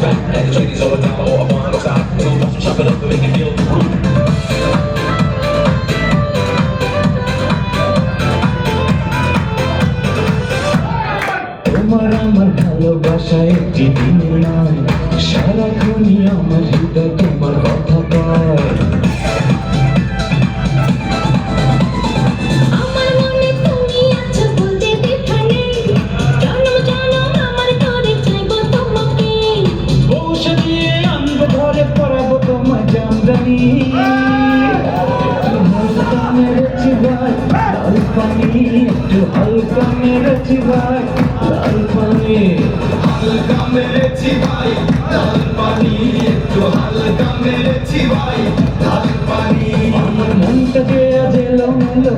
tight. And the tradies over $1 or a bond or stop. So watch them chop it up and make it feel the roof. তোমার আমার ভালোবাসা একটি দিনের নয়, সারাক্ষণই আমার হৃদয় তোমার কথা কয়। আমার মনে তুমি আছো বলতে দ্বিধা নেই, জনম জনম আমার করে চাইবো তোমাকে। বউ সাজিয়ে আনবো ঘরে পরাবো তোমার জামদানি। একটু হালকা মেরেছি ভাই লাল পানি, একটু হালকা মেরেছি ভাই লাল পানি। হালকা মেরেছি ভাই লাল পানি, একটু হালকা মেরেছি ভাই লাল পানি। আমার মনটা যে আজ এলোমেলো